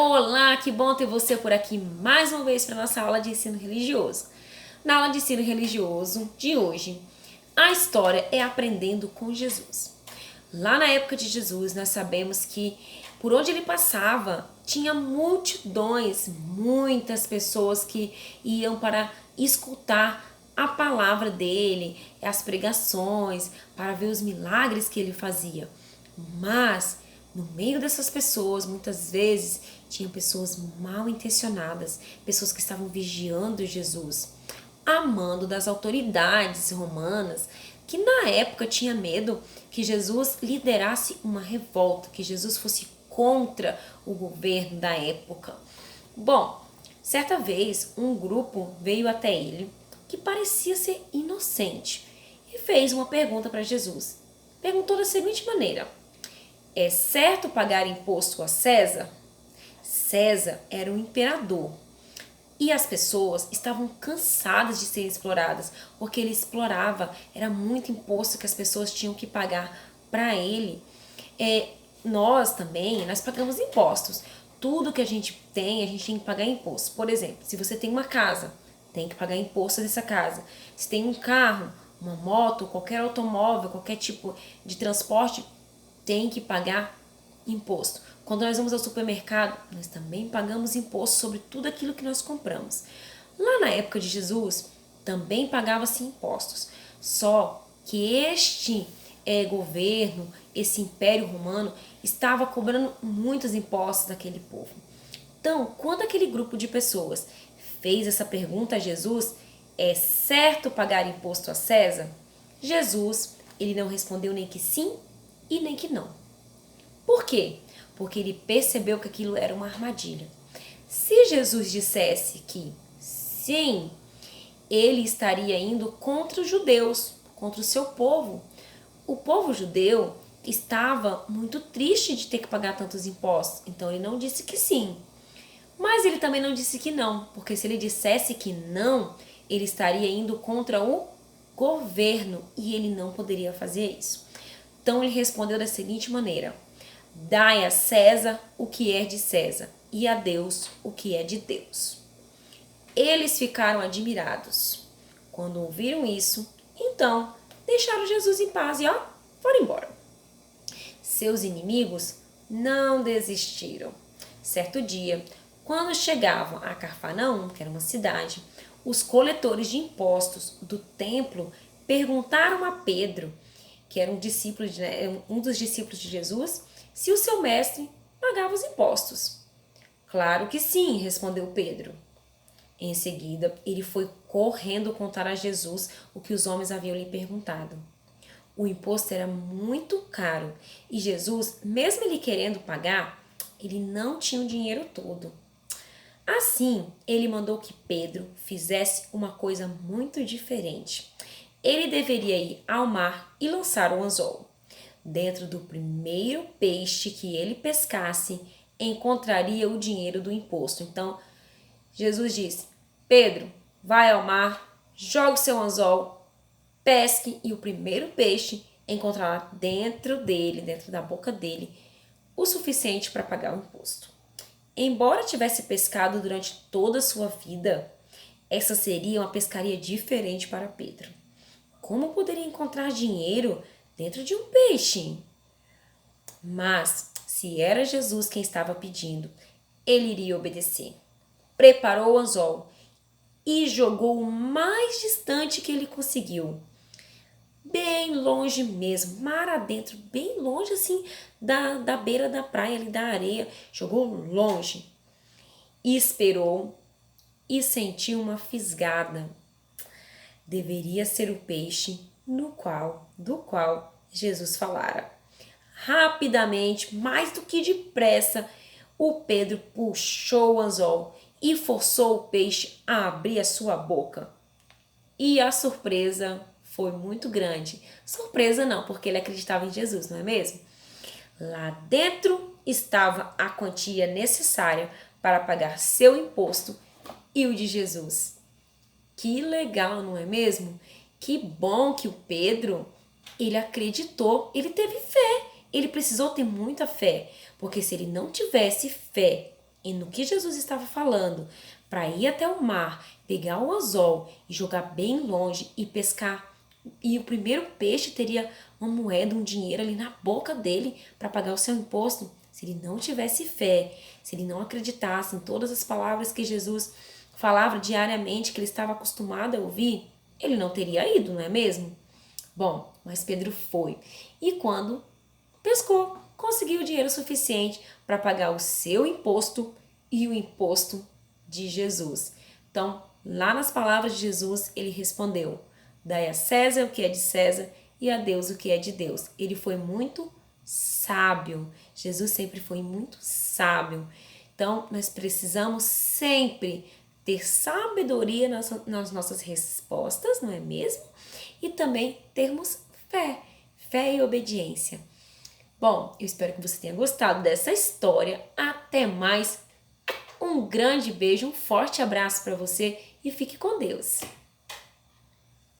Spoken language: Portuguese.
Olá, que bom ter você por aqui mais uma vez para nossa aula de ensino religioso. Na aula de ensino religioso de hoje, a história é aprendendo com Jesus. Lá na época de Jesus, nós sabemos que por onde ele passava, tinha multidões, muitas pessoas que iam para escutar a palavra dele, as pregações, para ver os milagres que ele fazia. Mas no meio dessas pessoas, muitas vezes, tinha pessoas mal intencionadas, pessoas que estavam vigiando Jesus, a mando das autoridades romanas, que na época tinha medo que Jesus liderasse uma revolta, que Jesus fosse contra o governo da época. Bom, certa vez um grupo veio até ele que parecia ser inocente e fez uma pergunta para Jesus. Perguntou da seguinte maneira: é certo pagar imposto a César? César era o imperador. E as pessoas estavam cansadas de serem exploradas, porque ele explorava, era muito imposto que as pessoas tinham que pagar para ele. Nós também, nós pagamos impostos. Tudo que a gente tem que pagar imposto. Por exemplo, se você tem uma casa, tem que pagar imposto dessa casa. Se tem um carro, uma moto, qualquer automóvel, qualquer tipo de transporte, tem que pagar imposto. Quando nós vamos ao supermercado, nós também pagamos imposto sobre tudo aquilo que nós compramos. Lá na época de Jesus, também pagava-se impostos. Só que este governo, esse império romano, estava cobrando muitos impostos daquele povo. Então, quando aquele grupo de pessoas fez essa pergunta a Jesus, é certo pagar imposto a César? Jesus, ele não respondeu nem que sim e nem que não. Por quê? Porque ele percebeu que aquilo era uma armadilha. Se Jesus dissesse que sim, ele estaria indo contra os judeus, contra o seu povo. O povo judeu estava muito triste de ter que pagar tantos impostos, então ele não disse que sim. Mas ele também não disse que não, porque se ele dissesse que não, ele estaria indo contra o governo e ele não poderia fazer isso. Então ele respondeu da seguinte maneira: dai a César o que é de César e a Deus o que é de Deus. Eles ficaram admirados. Quando ouviram isso, então deixaram Jesus em paz e foram embora. Seus inimigos não desistiram. Certo dia, quando chegavam a Cafarnaum, que era uma cidade, os coletores de impostos do templo perguntaram a Pedro, que era um dos discípulos de Jesus, se o seu mestre pagava os impostos. Claro que sim, respondeu Pedro. Em seguida, ele foi correndo contar a Jesus o que os homens haviam lhe perguntado. O imposto era muito caro e Jesus, mesmo ele querendo pagar, ele não tinha o dinheiro todo. Assim, ele mandou que Pedro fizesse uma coisa muito diferente. Ele deveria ir ao mar e lançar o anzol. Dentro do primeiro peixe que ele pescasse, encontraria o dinheiro do imposto. Então, Jesus disse: Pedro, vai ao mar, jogue seu anzol, pesque e o primeiro peixe encontrará dentro dele, dentro da boca dele, o suficiente para pagar o imposto. Embora tivesse pescado durante toda a sua vida, essa seria uma pescaria diferente para Pedro. Como poderia encontrar dinheiro dentro de um peixe? Mas, se era Jesus quem estava pedindo, ele iria obedecer. Preparou o anzol e jogou o mais distante que ele conseguiu. Bem longe mesmo, mar adentro, bem longe assim da beira da praia, ali da areia. Jogou longe. E esperou e sentiu uma fisgada. Deveria ser o peixe do qual Jesus falara. Rapidamente, mais do que depressa, o Pedro puxou o anzol e forçou o peixe a abrir a sua boca. E a surpresa foi muito grande. Surpresa não, porque ele acreditava em Jesus, não é mesmo? Lá dentro estava a quantia necessária para pagar seu imposto e o de Jesus. Que legal, não é mesmo? Que bom que o Pedro, ele acreditou, ele teve fé. Ele precisou ter muita fé, porque se ele não tivesse fé e no que Jesus estava falando, para ir até o mar, pegar o anzol e jogar bem longe e pescar. E o primeiro peixe teria uma moeda, um dinheiro ali na boca dele para pagar o seu imposto. Se ele não tivesse fé, se ele não acreditasse em todas as palavras que Jesus falava diariamente, que ele estava acostumado a ouvir, ele não teria ido, não é mesmo? Bom, mas Pedro foi. E quando pescou, conseguiu dinheiro suficiente para pagar o seu imposto e o imposto de Jesus. Então, lá nas palavras de Jesus, ele respondeu: dai a César o que é de César e a Deus o que é de Deus. Ele foi muito sábio. Jesus sempre foi muito sábio. Então, nós precisamos sempre ter sabedoria nas nossas respostas, não é mesmo? E também termos fé, fé e obediência. Bom, eu espero que você tenha gostado dessa história. Até mais. Um grande beijo, um forte abraço para você e fique com Deus.